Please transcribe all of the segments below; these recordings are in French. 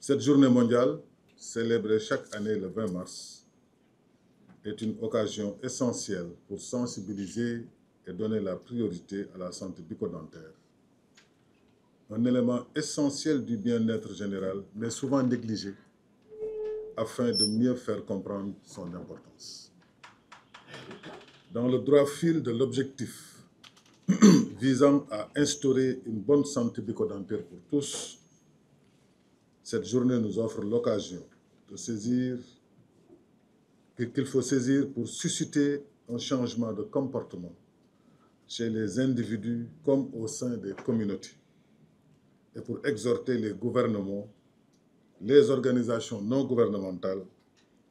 Cette journée mondiale, célébrée chaque année le 20 mars, est une occasion essentielle pour sensibiliser et donner la priorité à la santé bucco-dentaire. Un élément essentiel du bien-être général, mais souvent négligé, afin de mieux faire comprendre son importance. Dans le droit fil de l'objectif visant à instaurer une bonne santé bucco-dentaire pour tous, cette journée nous offre l'occasion de saisir qu'il faut saisir pour susciter un changement de comportement chez les individus comme au sein des communautés et pour exhorter les gouvernements, les organisations non gouvernementales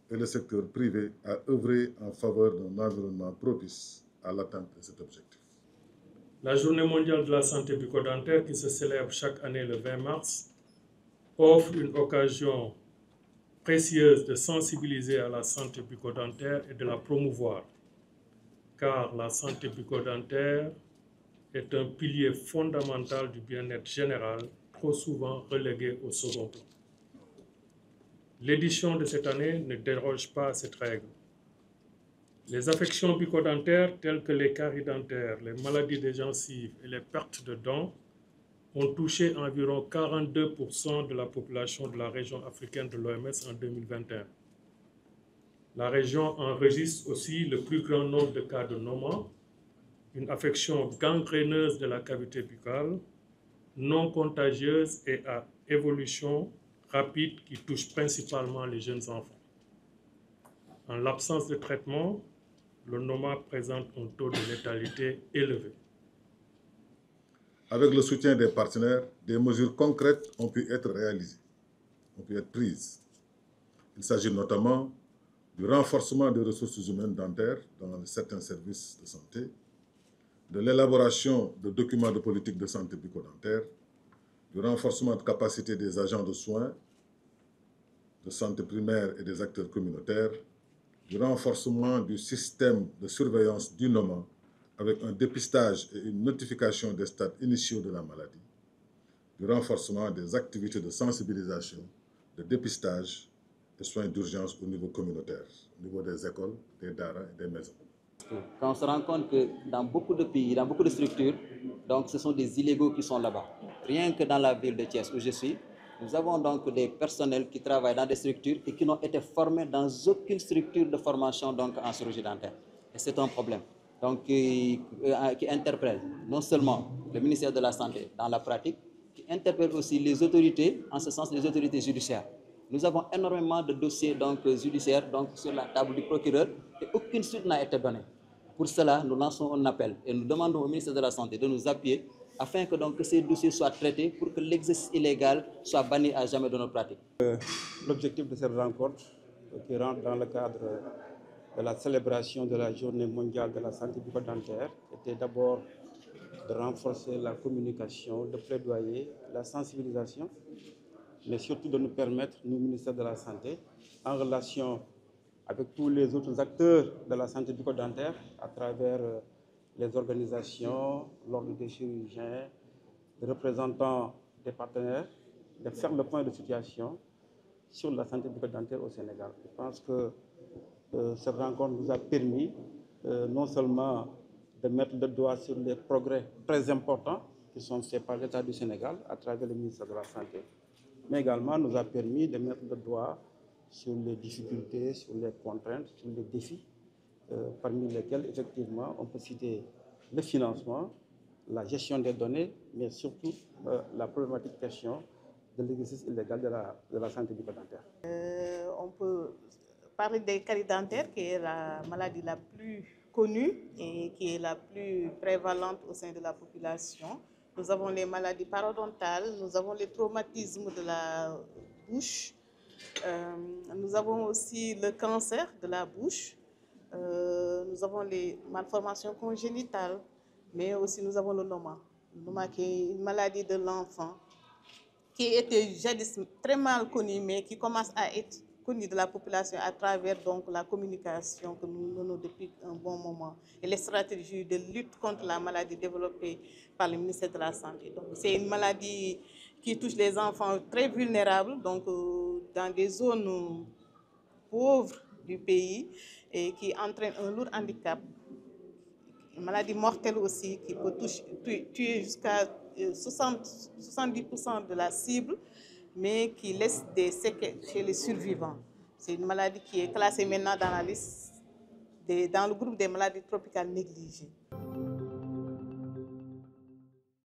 et le secteur privé à œuvrer en faveur d'un environnement propice à l'atteinte de cet objectif. La Journée mondiale de la santé bucco-dentaire, qui se célèbre chaque année le 20 mars, offre une occasion précieuse de sensibiliser à la santé bucco-dentaire et de la promouvoir, car la santé bucco-dentaire est un pilier fondamental du bien-être général, trop souvent relégué au second plan. L'édition de cette année ne déroge pas à cette règle. Les affections bucco-dentaires telles que les caries dentaires, les maladies des gencives et les pertes de dents ont touché environ 42% de la population de la région africaine de l'OMS en 2021. La région enregistre aussi le plus grand nombre de cas de NOMA, une affection gangréneuse de la cavité buccale, non contagieuse et à évolution rapide qui touche principalement les jeunes enfants. En l'absence de traitement, le NOMA présente un taux de létalité élevé. Avec le soutien des partenaires, des mesures concrètes ont pu être réalisées, ont pu être prises. Il s'agit notamment du renforcement des ressources humaines dentaires dans certains services de santé, de l'élaboration de documents de politique de santé bucco-dentaire, du renforcement de capacité des agents de soins, de santé primaire et des acteurs communautaires, du renforcement du système de surveillance du NOMA avec un dépistage et une notification des stades initiaux de la maladie, du renforcement des activités de sensibilisation, de dépistage et soins d'urgence au niveau communautaire, au niveau des écoles, des daara et des maisons. Quand on se rend compte que dans beaucoup de pays, dans beaucoup de structures, donc ce sont des illégaux qui sont là-bas. Rien que dans la ville de Thiès où je suis, nous avons donc des personnels qui travaillent dans des structures et qui n'ont été formés dans aucune structure de formation donc en chirurgie dentaire. Et c'est un problème. Donc qui interpelle non seulement le ministère de la Santé dans la pratique, qui interpelle aussi les autorités, en ce sens les autorités judiciaires. Nous avons énormément de dossiers donc, judiciaires donc, sur la table du procureur et aucune suite n'a été donnée. Pour cela, nous lançons un appel et nous demandons au ministère de la Santé de nous appuyer afin que, donc, que ces dossiers soient traités pour que l'exercice illégal soit banni à jamais de nos pratiques. L'objectif de cette rencontre, qui rentre dans le cadre de la célébration de la Journée mondiale de la santé bucco-dentaire, était d'abord de renforcer la communication, de plaidoyer, la sensibilisation, mais surtout de nous permettre, nous, ministère de la Santé, en relation avec tous les autres acteurs de la santé bucco-dentaire, à travers les organisations, l'ordre des chirurgiens, les représentants des partenaires, de faire le point de situation sur la santé bucco-dentaire au Sénégal. Je pense que cette rencontre nous a permis non seulement de mettre le doigt sur les progrès très importants qui sont faits par l'État du Sénégal à travers le ministère de la Santé, mais également nous a permis de mettre le doigt sur les difficultés, sur les contraintes, sur les défis, parmi lesquels, effectivement, on peut citer le financement, la gestion des données, mais surtout la problématique question de l'exercice illégal de la santé bucco-dentaire. On peut parler des caries dentaires, qui est la maladie la plus connue et qui est la plus prévalente au sein de la population. Nous avons les maladies parodontales, nous avons les traumatismes de la bouche, nous avons aussi le cancer de la bouche, nous avons les malformations congénitales, mais aussi nous avons le NOMA. Le NOMA qui est une maladie de l'enfant qui était jadis très mal connue, mais qui commence à être connue de la population à travers donc, la communication que nous menons depuis un bon moment et les stratégies de lutte contre la maladie développées par le ministère de la Santé. C'est une maladie qui touche les enfants très vulnérables, donc dans des zones pauvres du pays, et qui entraîne un lourd handicap. Une maladie mortelle aussi qui peut tuer jusqu'à 70% de la cible, mais qui laisse des séquelles chez les survivants. C'est une maladie qui est classée maintenant dans la liste, dans le groupe des maladies tropicales négligées.